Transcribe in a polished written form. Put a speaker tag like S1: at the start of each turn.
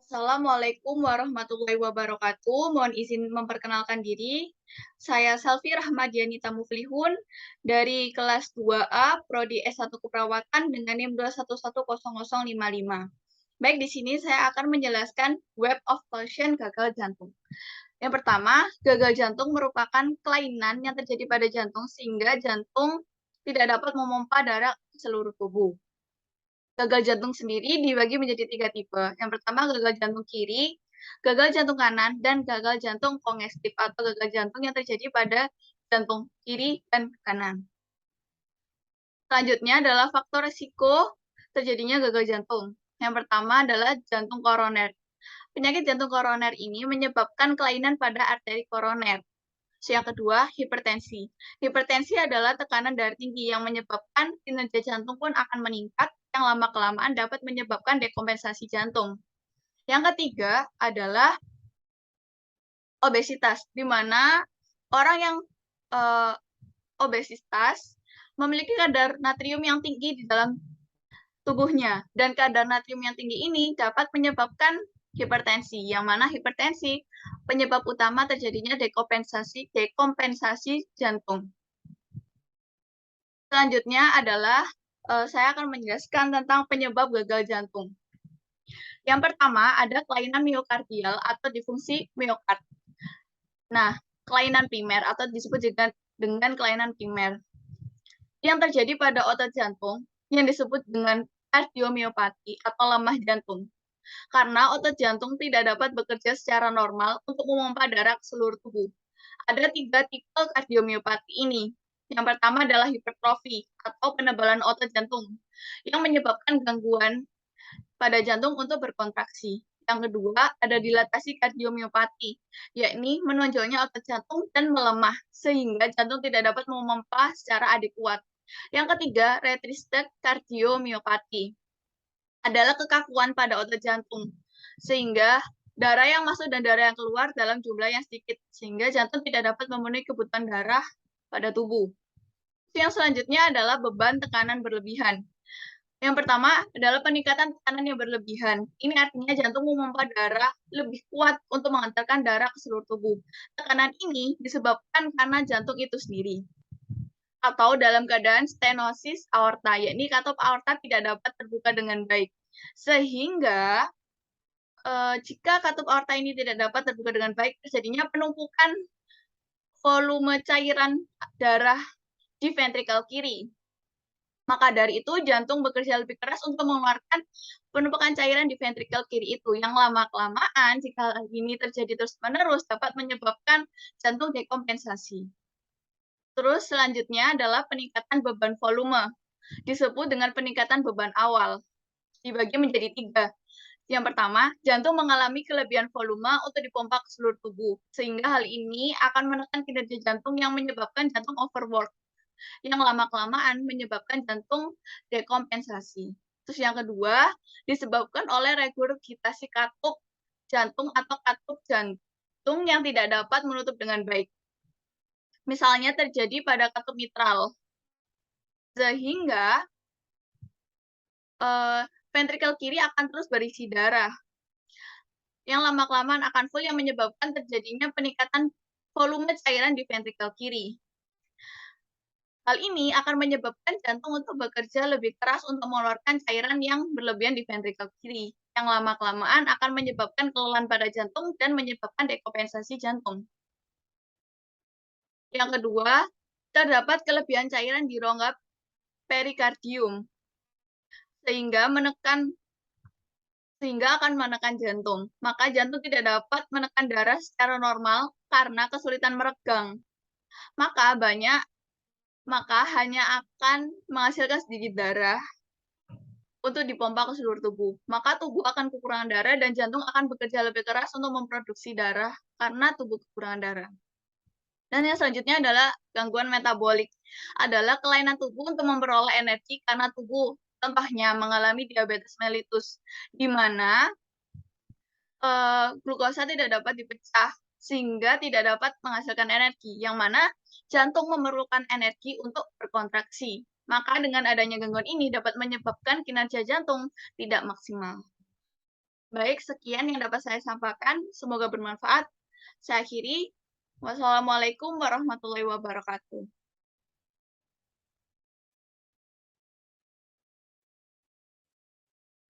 S1: Assalamualaikum warahmatullahi wabarakatuh. Mohon izin memperkenalkan diri. Saya Selvi Rahmadianita Muflihun dari kelas 2A Prodi S1 Keperawatan dengan NIM 2110055. Baik, di sini saya akan menjelaskan web of caution gagal jantung. Yang pertama, gagal jantung merupakan kelainan yang terjadi pada jantung sehingga jantung tidak dapat memompa darah ke seluruh tubuh. Gagal jantung sendiri dibagi menjadi 3 tipe. Yang pertama, gagal jantung kiri, gagal jantung kanan, dan gagal jantung kongestif atau gagal jantung yang terjadi pada jantung kiri dan kanan. Selanjutnya adalah faktor risiko terjadinya gagal jantung. Yang pertama adalah jantung koroner. Penyakit jantung koroner ini menyebabkan kelainan pada arteri koroner. Yang kedua, hipertensi. Hipertensi adalah tekanan darah tinggi yang menyebabkan kinerja jantung pun akan meningkat, yang lama-kelamaan dapat menyebabkan dekompensasi jantung. Yang ketiga adalah obesitas, di mana orang yang obesitas memiliki kadar natrium yang tinggi di dalam tubuhnya, dan kadar natrium yang tinggi ini dapat menyebabkan hipertensi, yang mana hipertensi penyebab utama terjadinya dekompensasi jantung. Selanjutnya adalah saya akan menjelaskan tentang penyebab gagal jantung. Yang pertama ada kelainan miokardial atau disfungsi miokard. Nah, kelainan primer atau disebut dengan kelainan primer yang terjadi pada otot jantung yang disebut dengan kardiomiopati atau lemah jantung. Karena otot jantung tidak dapat bekerja secara normal untuk memompa darah ke seluruh tubuh. Ada 3 tipe kardiomiopati ini. Yang pertama adalah hipertrofi atau penebalan otot jantung yang menyebabkan gangguan pada jantung untuk berkontraksi. Yang kedua, ada dilatasi kardiomiopati, yakni menonjolnya otot jantung dan melemah, sehingga jantung tidak dapat memompa secara adekuat. Yang ketiga, restricted kardiomiopati adalah kekakuan pada otot jantung, sehingga darah yang masuk dan darah yang keluar dalam jumlah yang sedikit, sehingga jantung tidak dapat memenuhi kebutuhan darah pada tubuh. Yang selanjutnya adalah beban tekanan berlebihan. Yang pertama adalah peningkatan tekanan yang berlebihan. Ini artinya jantung memompa darah lebih kuat untuk mengantarkan darah ke seluruh tubuh. Tekanan ini disebabkan karena jantung itu sendiri. Atau dalam keadaan stenosis aorta, yakni katup aorta tidak dapat terbuka dengan baik. Sehingga jika katup aorta ini tidak dapat terbuka dengan baik, terjadinya penumpukan volume cairan darah di ventrikel kiri. Maka dari itu, jantung bekerja lebih keras untuk mengeluarkan penumpukan cairan di ventrikel kiri itu, yang lama-kelamaan, jika hal ini terjadi terus-menerus, dapat menyebabkan jantung dekompensasi. Terus selanjutnya adalah peningkatan beban volume, disebut dengan peningkatan beban awal, dibagi menjadi 3. Yang pertama, jantung mengalami kelebihan volume untuk dipompa ke seluruh tubuh, sehingga hal ini akan menekan kinerja jantung yang menyebabkan jantung overwork, yang lama-kelamaan menyebabkan jantung dekompensasi. Terus yang kedua, disebabkan oleh regurgitasi katup jantung atau katup jantung yang tidak dapat menutup dengan baik. Misalnya terjadi pada katup mitral, sehingga ventrikel kiri akan terus berisi darah, yang lama-kelamaan akan full, yang menyebabkan terjadinya peningkatan volume cairan di ventrikel kiri. Hal ini akan menyebabkan jantung untuk bekerja lebih keras untuk mengeluarkan cairan yang berlebihan di ventrikel kiri, yang lama-kelamaan akan menyebabkan kelelahan pada jantung dan menyebabkan dekompensasi jantung. Yang kedua, terdapat kelebihan cairan di rongga perikardium, sehingga akan menekan jantung. Maka jantung tidak dapat menekan darah secara normal karena kesulitan meregang. Maka hanya akan menghasilkan sedikit darah untuk dipompa ke seluruh tubuh. Maka tubuh akan kekurangan darah dan jantung akan bekerja lebih keras untuk memproduksi darah karena tubuh kekurangan darah. Dan yang selanjutnya adalah gangguan metabolik. Adalah kelainan tubuh untuk memperoleh energi karena tubuh contohnya mengalami diabetes mellitus, di mana glukosa tidak dapat dipecah sehingga tidak dapat menghasilkan energi, yang mana jantung memerlukan energi untuk berkontraksi. Maka dengan adanya gangguan ini dapat menyebabkan kinerja jantung tidak maksimal. Baik, sekian yang dapat saya sampaikan. Semoga bermanfaat. Saya akhiri. Wassalamualaikum warahmatullahi wabarakatuh.